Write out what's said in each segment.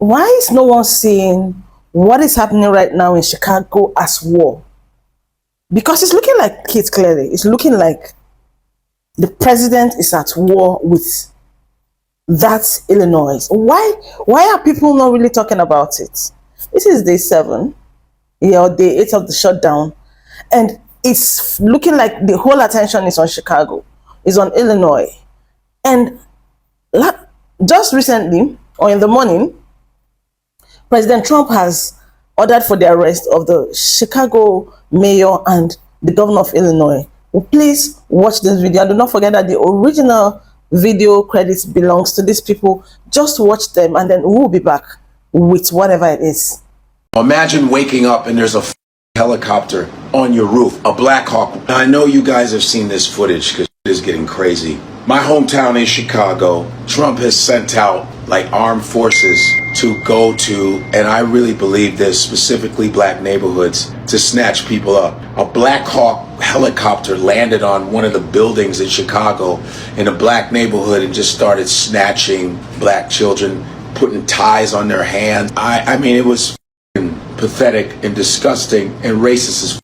why is no one seeing what is happening right now in Chicago as war? Because it's looking like it clearly. It's looking like the president is at war with that Illinois. Why are people not really talking about it? This is day 7, or day 8 of the shutdown, and it's looking like the whole attention is on Chicago, is on Illinois. And just recently, or in the morning, President Trump has ordered for the arrest of the Chicago mayor and the governor of Illinois. Well, please watch this video. Do not forget that the original video credits belongs to these people. Just watch them, and then we'll be back with whatever it is. Imagine waking up and there's a helicopter on your roof, a Black Hawk. Now, I know you guys have seen this footage because it is getting crazy. My hometown is Chicago. Trump has sent out like armed forces to go to, and I really believe this, specifically black neighborhoods, to snatch people up. A Black Hawk helicopter landed on one of the buildings in Chicago in a black neighborhood and just started snatching black children, putting ties on their hands. I mean, it was pathetic and disgusting and racist as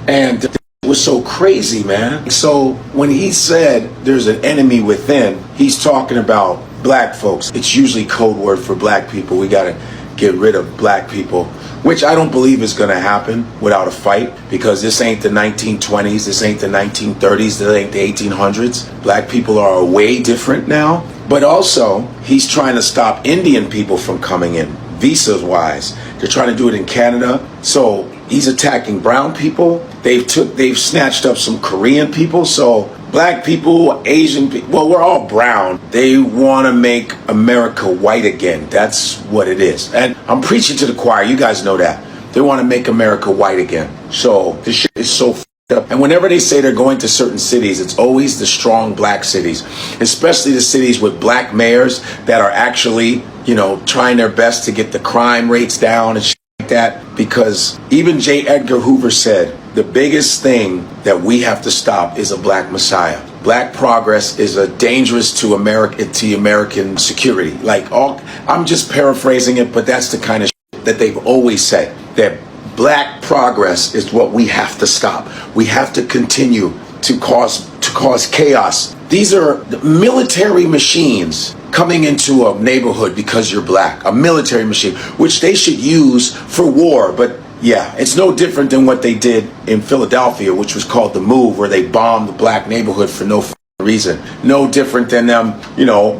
and it was so crazy, man. So when he said there's an enemy within, he's talking about black folks. It's usually code word for black people. We got to get rid of black people, which I don't believe is going to happen without a fight, because this ain't the 1920s, this ain't the 1930s, this ain't the 1800s. Black people are way different now. But also, he's trying to stop Indian people from coming in, visas wise. They're trying to do it in Canada. So he's attacking brown people. They've snatched up some Korean people. So black people, Asian people, well, we're all brown. They want to make America white again. That's what it is. And I'm preaching to the choir. You guys know that. They want to make America white again. So this shit is so f***ed up. And whenever they say they're going to certain cities, it's always the strong black cities, especially the cities with black mayors that are actually, trying their best to get the crime rates down and shit like that. Because even J. Edgar Hoover said, the biggest thing that we have to stop is a black messiah. Black progress is a dangerous to American security. I'm just paraphrasing it, but that's the kind of shit that they've always said, that black progress is what we have to stop. We have to continue to cause chaos. These are military machines coming into a neighborhood because you're black. A military machine, which they should use for war. But yeah, it's no different than what they did in Philadelphia, which was called the Move, where they bombed the black neighborhood for no reason. No different than them,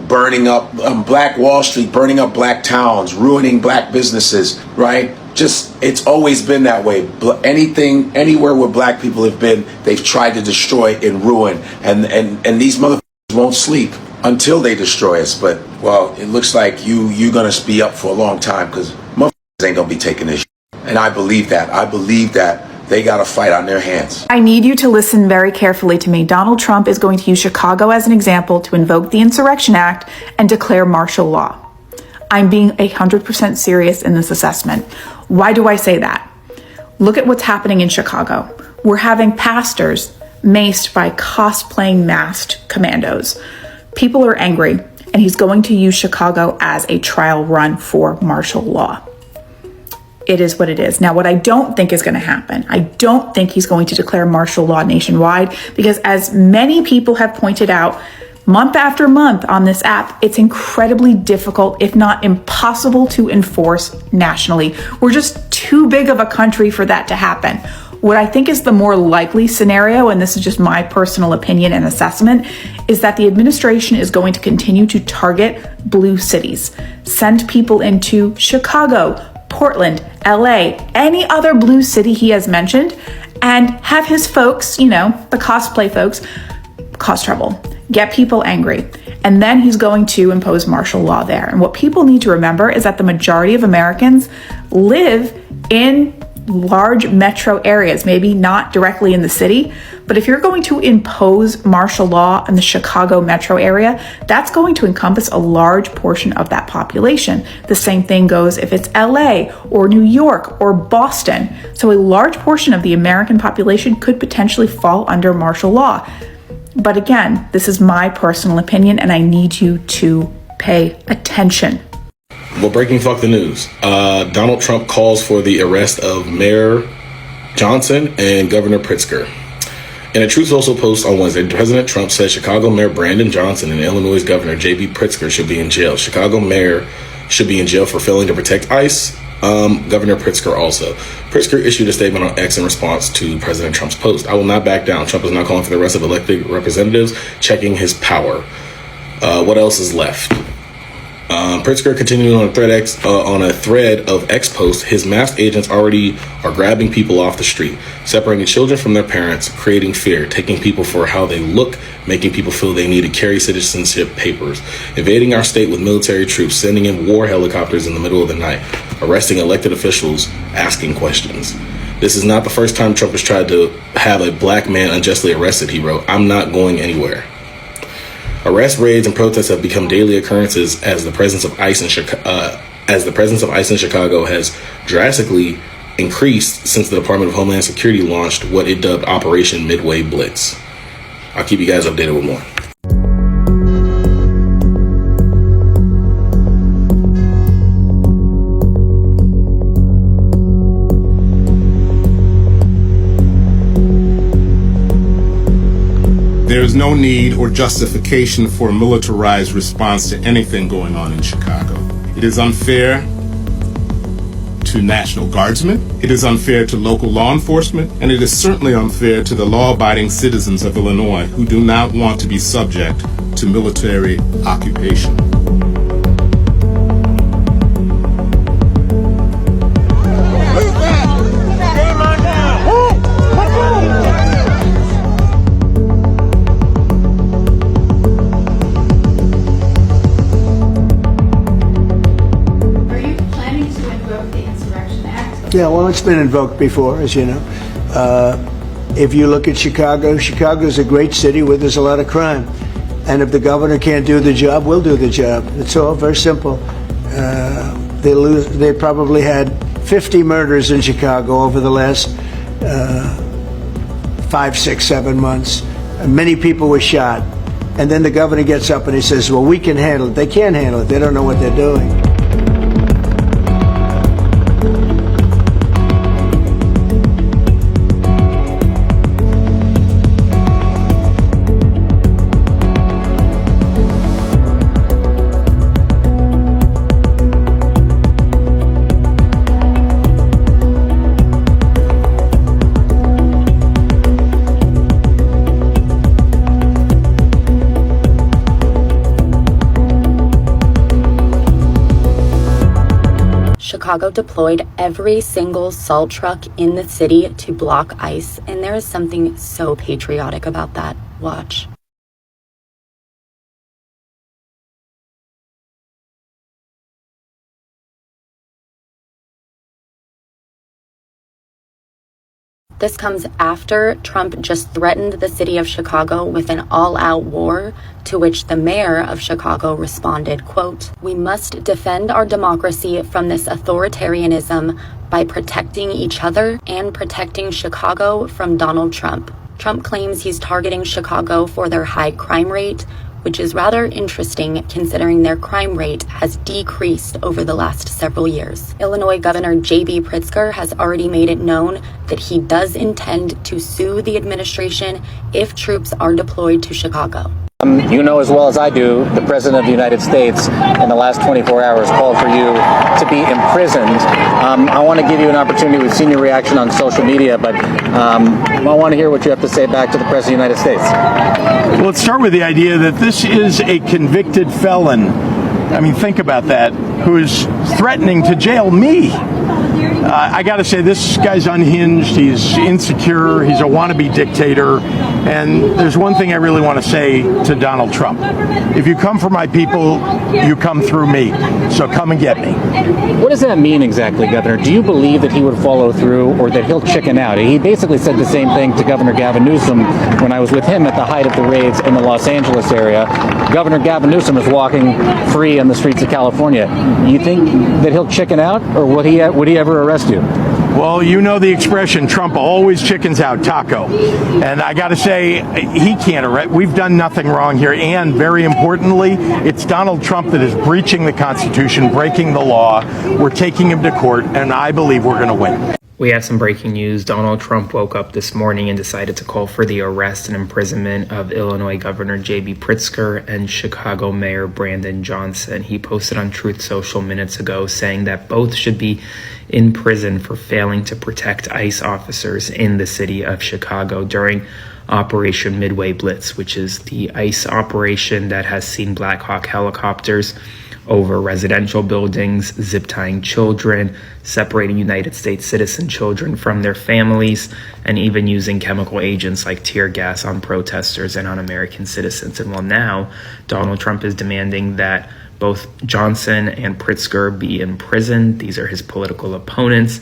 burning up Black Wall Street, burning up black towns, ruining black businesses, right? It's always been that way. Anywhere where black people have been, they've tried to destroy and ruin. And these motherfuckers won't sleep until they destroy us. But, well, it looks like you're going to be up for a long time, because motherfuckers ain't going to be taking this shit. And I believe that. I believe that they got a fight on their hands. I need you to listen very carefully to me. Donald Trump is going to use Chicago as an example to invoke the Insurrection Act and declare martial law. I'm being 100% serious in this assessment. Why do I say that? Look at what's happening in Chicago. We're having pastors maced by cosplaying masked commandos. People are angry, and he's going to use Chicago as a trial run for martial law. It is what it is. Now, what I don't think is going to happen, I don't think he's going to declare martial law nationwide, because as many people have pointed out, month after month on this app, it's incredibly difficult, if not impossible, to enforce nationally. We're just too big of a country for that to happen. What I think is the more likely scenario, and this is just my personal opinion and assessment, is that the administration is going to continue to target blue cities, send people into Chicago, Portland, LA, any other blue city he has mentioned, and have his folks, the cosplay folks, cause trouble, get people angry. And then he's going to impose martial law there. And what people need to remember is that the majority of Americans live in large metro areas, maybe not directly in the city, but if you're going to impose martial law in the Chicago metro area, that's going to encompass a large portion of that population. The same thing goes if it's LA or New York or Boston. So a large portion of the American population could potentially fall under martial law. But again, this is my personal opinion, and I need you to pay attention. Well, breaking fuck the news. Donald Trump calls for the arrest of Mayor Johnson and Governor Pritzker. In a Truth Social post on Wednesday, President Trump said Chicago Mayor Brandon Johnson and Illinois Governor J.B. Pritzker should be in jail. Chicago Mayor should be in jail for failing to protect ICE. Governor Pritzker also. Pritzker issued a statement on X in response to President Trump's post. I will not back down. Trump is not calling for the arrest of elected representatives, checking his power. What else is left? Pritzker continuing on a thread of X posts. His masked agents already are grabbing people off the street, separating children from their parents, creating fear, taking people for how they look, making people feel they need to carry citizenship papers, invading our state with military troops, sending in war helicopters in the middle of the night, arresting elected officials, asking questions. This is not the first time Trump has tried to have a black man unjustly arrested, he wrote. I'm not going anywhere. Arrest raids and protests have become daily occurrences as the presence of ICE in Chicago has drastically increased since the Department of Homeland Security launched what it dubbed Operation Midway Blitz. I'll keep you guys updated with more. There is no need or justification for a militarized response to anything going on in Chicago. It is unfair to National Guardsmen, it is unfair to local law enforcement, and it is certainly unfair to the law-abiding citizens of Illinois who do not want to be subject to military occupation. Yeah, well, it's been invoked before, as you know. If you look at Chicago, Chicago's a great city where there's a lot of crime. And if the governor can't do the job, we'll do the job. It's all very simple. They probably had 50 murders in Chicago over the last 5, 6, 7 months. Many people were shot. And then the governor gets up and he says, well, we can handle it. They can't handle it. They don't know what they're doing. Chicago deployed every single salt truck in the city to block ICE, and there is something so patriotic about that. Watch. This comes after Trump just threatened the city of Chicago with an all-out war, to which the mayor of Chicago responded, quote, "We must defend our democracy from this authoritarianism by protecting each other and protecting Chicago from Donald Trump." Trump claims he's targeting Chicago for their high crime rate, which is rather interesting considering their crime rate has decreased over the last several years. Illinois Governor J.B. Pritzker has already made it known that he does intend to sue the administration if troops are deployed to Chicago. You know as well as I do, the President of the United States in the last 24 hours called for you to be imprisoned. I want to give you an opportunity. We've seen your reaction on social media, but I want to hear what you have to say back to the President of the United States. Well, let's start with the idea that this is a convicted felon. I mean, think about that, who is threatening to jail me. I got to say, this guy's unhinged. He's insecure. He's a wannabe dictator. And there's one thing I really want to say to Donald Trump. If you come for my people, you come through me. So come and get me. What does that mean exactly, Governor? Do you believe that he would follow through or that he'll chicken out? He basically said the same thing to Governor Gavin Newsom when I was with him at the height of the raids in the Los Angeles area. Governor Gavin Newsom is walking free on the streets of California. You think that he'll chicken out, or would he ever arrest you? Well, you know the expression, Trump always chickens out taco. And I got to say, he can't arrest. We've done nothing wrong here. And very importantly, it's Donald Trump that is breaching the Constitution, breaking the law. We're taking him to court, and I believe we're going to win. We have some breaking news. Donald Trump woke up this morning and decided to call for the arrest and imprisonment of Illinois Governor J.B. Pritzker and Chicago Mayor Brandon Johnson. He posted on Truth Social minutes ago saying that both should be in prison for failing to protect ICE officers in the city of Chicago during Operation Midway Blitz, which is the ICE operation that has seen Black Hawk helicopters over residential buildings, zip tying children, separating United States citizen children from their families, and even using chemical agents like tear gas on protesters and on American citizens. And well, now Donald Trump is demanding that both Johnson and Pritzker be in prison. These are his political opponents.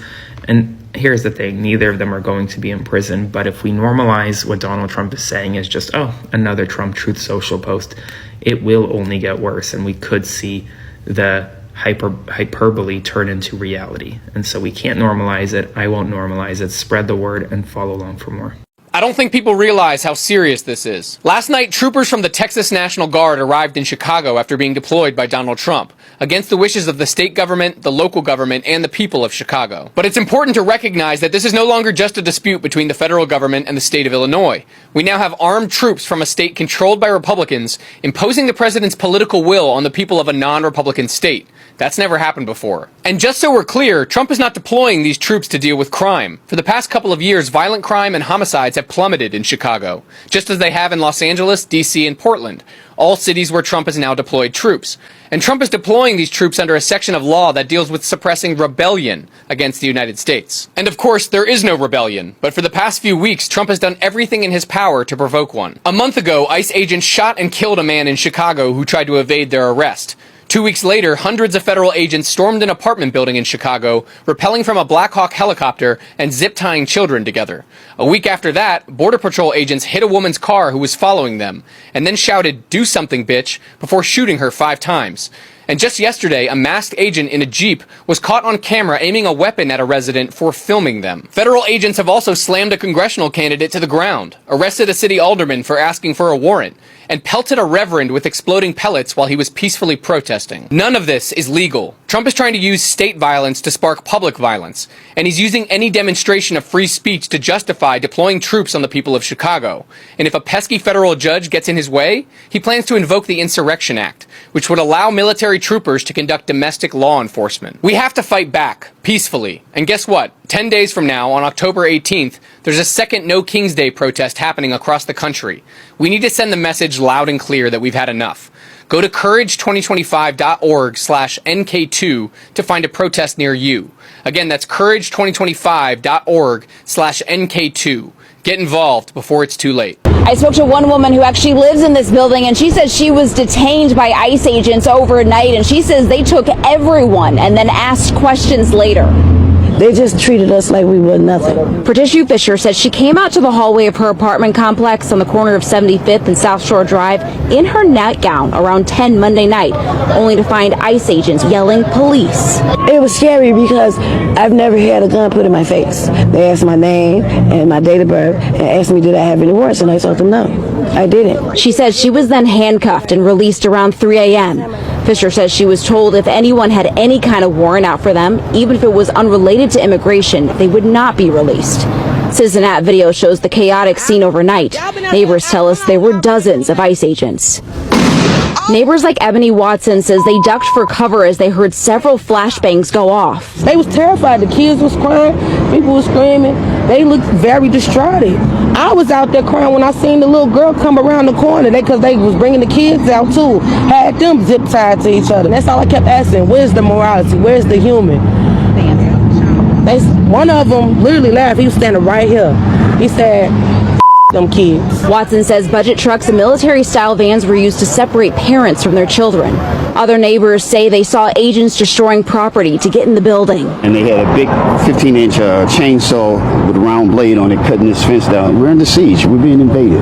And here's the thing, neither of them are going to be in prison. But if we normalize what Donald Trump is saying as just, another Trump Truth Social post, it will only get worse. And we could see the hyperbole turn into reality. And so we can't normalize it. I won't normalize it. Spread the word and follow along for more. I don't think people realize how serious this is. Last night, troopers from the Texas National Guard arrived in Chicago after being deployed by Donald Trump, against the wishes of the state government, the local government, and the people of Chicago. But it's important to recognize that this is no longer just a dispute between the federal government and the state of Illinois. We now have armed troops from a state controlled by Republicans imposing the president's political will on the people of a non-Republican state. That's never happened before. And just so we're clear, Trump is not deploying these troops to deal with crime. For the past couple of years, violent crime and homicides have plummeted in Chicago, just as they have in Los Angeles, D.C., and Portland, all cities where Trump has now deployed troops. And Trump is deploying these troops under a section of law that deals with suppressing rebellion against the United States. And of course, there is no rebellion, but for the past few weeks, Trump has done everything in his power to provoke one. A month ago, ICE agents shot and killed a man in Chicago who tried to evade their arrest. 2 weeks later, hundreds of federal agents stormed an apartment building in Chicago, rappelling from a Black Hawk helicopter and zip-tying children together. A week after that, Border Patrol agents hit a woman's car who was following them, and then shouted, "Do something, bitch," before shooting her 5 times. And just yesterday, a masked agent in a Jeep was caught on camera aiming a weapon at a resident for filming them. Federal agents have also slammed a congressional candidate to the ground, arrested a city alderman for asking for a warrant, and pelted a reverend with exploding pellets while he was peacefully protesting. None of this is legal. Trump is trying to use state violence to spark public violence, and he's using any demonstration of free speech to justify deploying troops on the people of Chicago. And if a pesky federal judge gets in his way, he plans to invoke the Insurrection Act, which would allow military troopers to conduct domestic law enforcement. We have to fight back, peacefully. And guess what? 10 days from now, on October 18th, there's a second No King's Day protest happening across the country. We need to send the message loud and clear that we've had enough. Go to courage2025.org/NK2 to find a protest near you. Again, that's courage2025.org/NK2. Get involved before it's too late. I spoke to one woman who actually lives in this building, and she says she was detained by ICE agents overnight, and she says they took everyone and then asked questions later. They just treated us like we were nothing. Patricia Fisher says she came out to the hallway of her apartment complex on the corner of 75th and South Shore Drive in her nightgown around 10 Monday night, only to find ICE agents yelling police. It was scary because I've never had a gun put in my face. They asked my name and my date of birth and asked me did I have any warrants, and I told them no, I didn't. She says she was then handcuffed and released around 3 a.m. Fisher says she was told if anyone had any kind of warrant out for them, even if it was unrelated to immigration, they would not be released. Citizen-At video shows the chaotic scene overnight. Neighbors tell us there were dozens of ICE agents. Neighbors like Ebony Watson says they ducked for cover as they heard several flashbangs go off. They was terrified. The kids was crying. People was screaming. They looked very distraught. I was out there crying when I seen the little girl come around the corner. Because they was bringing the kids out too. Had them zip tied to each other. That's all I kept asking. Where's the morality? Where's the human? One of them literally laughed. He was standing right here. He said, them kids. Watson says budget trucks and military-style vans were used to separate parents from their children. Other neighbors say they saw agents destroying property to get in the building. And they had a big 15-inch chainsaw with a round blade on it cutting this fence down. We're under siege. We're being invaded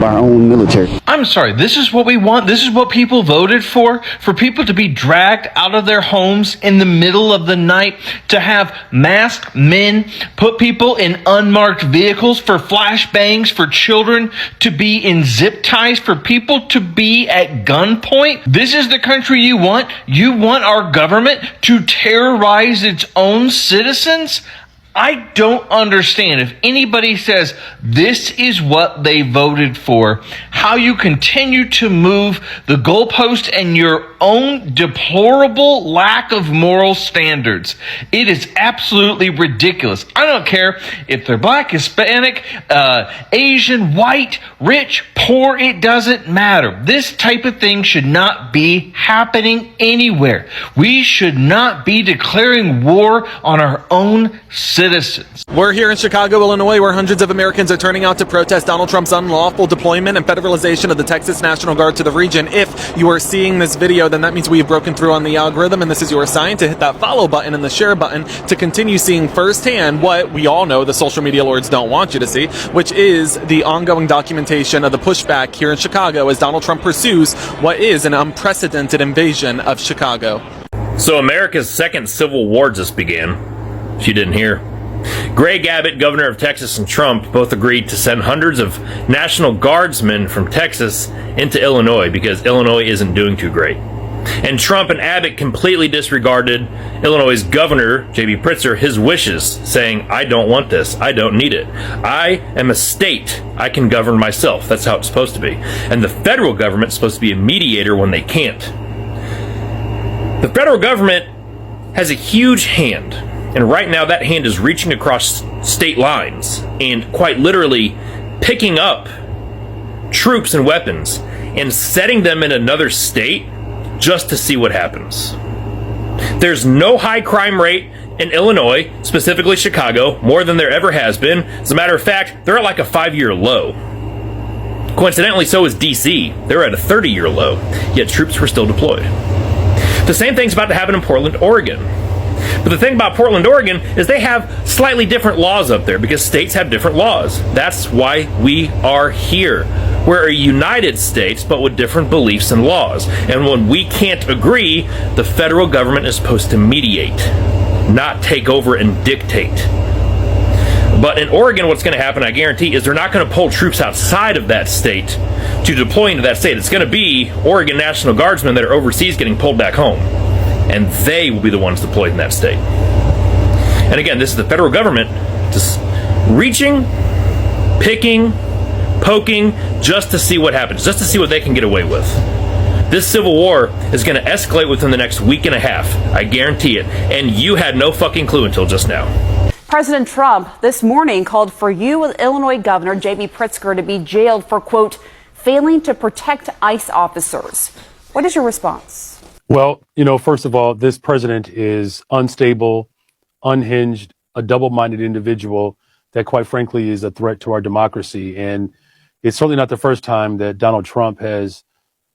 by our own military. I'm sorry, this is what we want? This is what people voted for? For people to be dragged out of their homes in the middle of the night, to have masked men put people in unmarked vehicles, for flashbangs, for children to be in zip ties, for people to be at gunpoint? This is the country you want? You want our government to terrorize its own citizens? I don't understand, if anybody says this is what they voted for, how you continue to move the goalpost and your own deplorable lack of moral standards. It is absolutely ridiculous. I don't care if they're black, Hispanic, Asian, white, rich, poor, it doesn't matter. This type of thing should not be happening anywhere. We should not be declaring war on our own citizens. We're here in Chicago, Illinois, where hundreds of Americans are turning out to protest Donald Trump's unlawful deployment and federalization of the Texas National Guard to the region. If you are seeing this video, then that means we have broken through on the algorithm, and this is your sign to hit that follow button and the share button to continue seeing firsthand what we all know the social media lords don't want you to see, which is the ongoing documentation of the pushback here in Chicago as Donald Trump pursues what is an unprecedented invasion of Chicago. So America's second civil war just began, if you didn't hear. Greg Abbott, governor of Texas, and Trump both agreed to send hundreds of National Guardsmen from Texas into Illinois because Illinois isn't doing too great. And Trump and Abbott completely disregarded Illinois' governor, J.B. Pritzker, his wishes, saying, I don't want this. I don't need it. I am a state. I can govern myself. That's how it's supposed to be. And the federal government's supposed to be a mediator when they can't. The federal government has a huge hand. And right now that hand is reaching across state lines and quite literally picking up troops and weapons and setting them in another state just to see what happens. There's no high crime rate in Illinois, specifically Chicago, more than there ever has been. As a matter of fact, they're at like a 5-year low. Coincidentally, so is DC. They're at a 30-year low, yet troops were still deployed. The same thing's about to happen in Portland, Oregon. But the thing about Portland, Oregon is they have slightly different laws up there because states have different laws. That's why we are here. We're a united states, but with different beliefs and laws. And when we can't agree, the federal government is supposed to mediate, not take over and dictate. But in Oregon, what's going to happen, I guarantee, is they're not going to pull troops outside of that state to deploy into that state. It's going to be Oregon National Guardsmen that are overseas getting pulled back home. And they will be the ones deployed in that state. And again, this is the federal government just reaching, picking, poking, just to see what happens, just to see what they can get away with. This civil war is going to escalate within the next week and a half. I guarantee it. And you had no fucking clue until just now. President Trump this morning called for you, Illinois Governor J.B. Pritzker, to be jailed for, quote, failing to protect ICE officers. What is your response? Well, first of all, this president is unstable, unhinged, a double-minded individual that, quite frankly, is a threat to our democracy. And it's certainly not the first time that Donald Trump has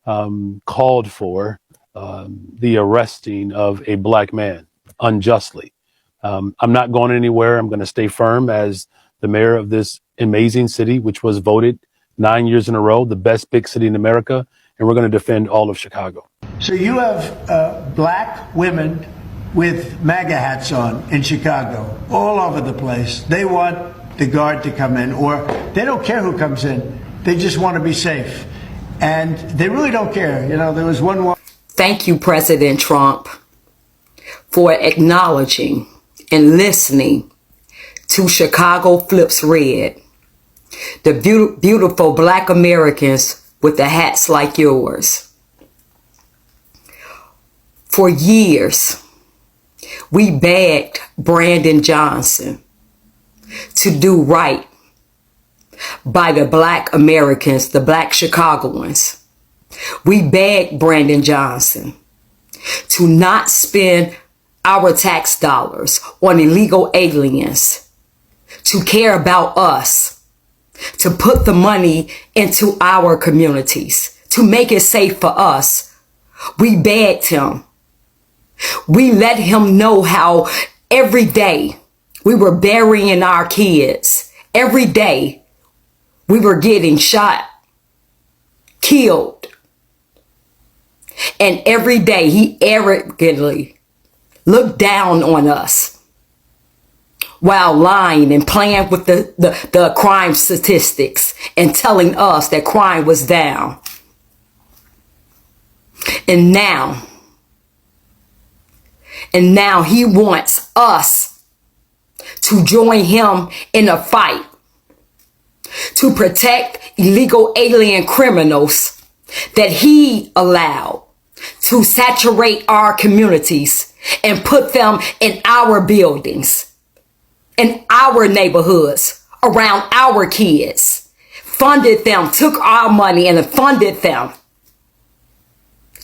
called for the arresting of a black man unjustly. I'm not going anywhere. I'm going to stay firm as the mayor of this amazing city, which was voted 9 years in a row the best big city in America. And we're going to defend all of Chicago. So you have black women with MAGA hats on in Chicago, all over the place. They want the guard to come in, or they don't care who comes in. They just want to be safe. And they really don't care. There was one woman. Thank you, President Trump, for acknowledging and listening to Chicago Flips Red, the beautiful black Americans with the hats like yours. For years, we begged Brandon Johnson to do right by the black Americans, the black Chicagoans. We begged Brandon Johnson to not spend our tax dollars on illegal aliens, to care about us, to put the money into our communities, to make it safe for us, We begged him. We let him know how every day we were burying our kids. Every day we were getting shot, killed. And every day he arrogantly looked down on us while lying and playing with the crime statistics and telling us that crime was down. And now he wants us to join him in a fight to protect illegal alien criminals that he allowed to saturate our communities and put them in our buildings, in our neighborhoods, around our kids, funded them, took our money and funded them,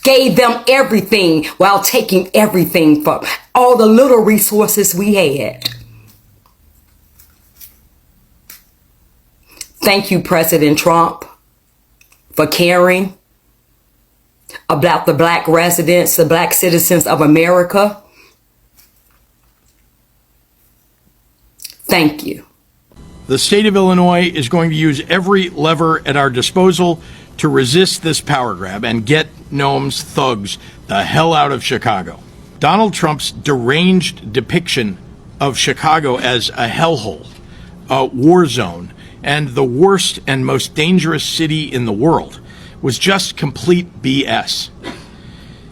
gave them everything while taking everything from all the little resources we had. Thank you, President Trump, for caring about the black residents, the black citizens of America. Thank you. The state of Illinois is going to use every lever at our disposal to resist this power grab and get Noam's thugs the hell out of Chicago. Donald Trump's deranged depiction of Chicago as a hellhole, a war zone, and the worst and most dangerous city in the world was just complete BS.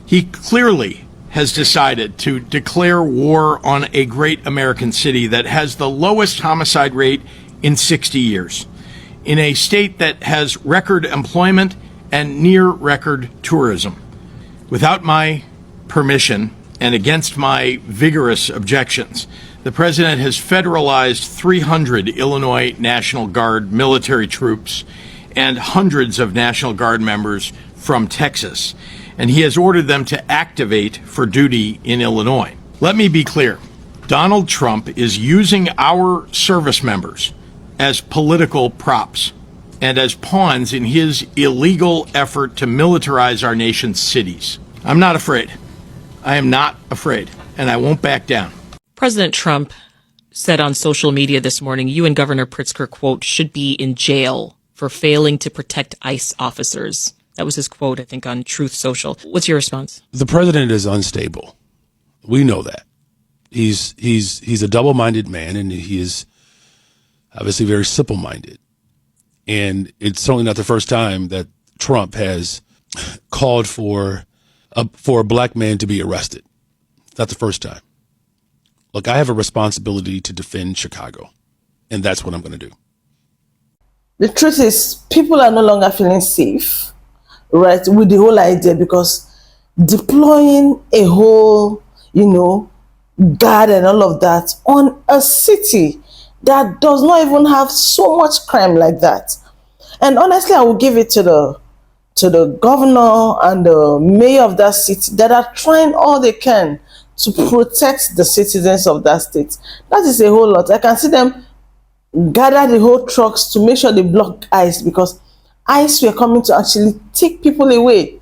He clearly has decided to declare war on a great American city that has the lowest homicide rate in 60 years, in a state that has record employment and near record tourism. Without my permission and against my vigorous objections, the president has federalized 300 Illinois National Guard military troops and hundreds of National Guard members from Texas, and he has ordered them to activate for duty in Illinois. Let me be clear. Donald Trump is using our service members as political props and as pawns in his illegal effort to militarize our nation's cities. I'm not afraid. I am not afraid, and I won't back down. President Trump said on social media this morning, you and Governor Pritzker, quote, should be in jail for failing to protect ICE officers. That was his quote, I think, on Truth Social. What's your response? The president is unstable. We know that. He's a double-minded man, and he is obviously very simple-minded. And it's certainly not the first time that Trump has called for a black man to be arrested. It's not the first time. Look, I have a responsibility to defend Chicago, and that's what I'm going to do. The truth is, people are no longer feeling safe, right, with the whole idea, because deploying a whole, guard and all of that on a city that does not even have so much crime like that. And honestly, I will give it to the governor and the mayor of that city that are trying all they can to protect the citizens of that state. That is a whole lot. I can see them gather the whole trucks to make sure they block ICE, because ICE were coming to actually take people away.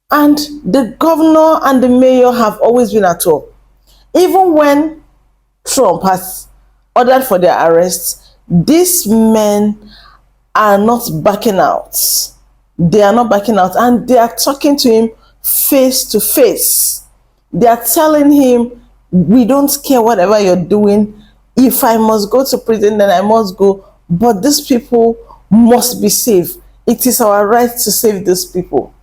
And the governor and the mayor have always been at all. Even when Trump has ordered for their arrests, these men are not backing out. They are not backing out, and they are talking to him face to face. They are telling him, we don't care whatever you're doing. If I must go to prison, then I must go. But these people must be saved. It is our right to save these people.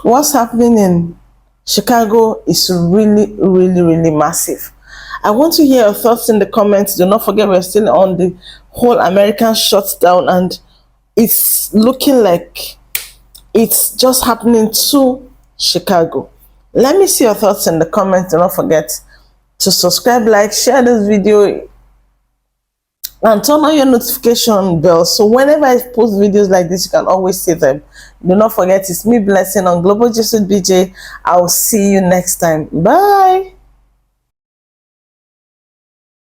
What's happening in Chicago is really, really, really massive. I want to hear your thoughts in the comments. Do not forget, we're still on the whole American shutdown, and it's looking like it's just happening to Chicago. Let me see your thoughts in the comments. Do not forget to subscribe, like, share this video, and turn on your notification bell so whenever I post videos like this, you can always see them. Do not forget, it's me, Blessing, on Global Gist with BJ. I'll see you next time. Bye.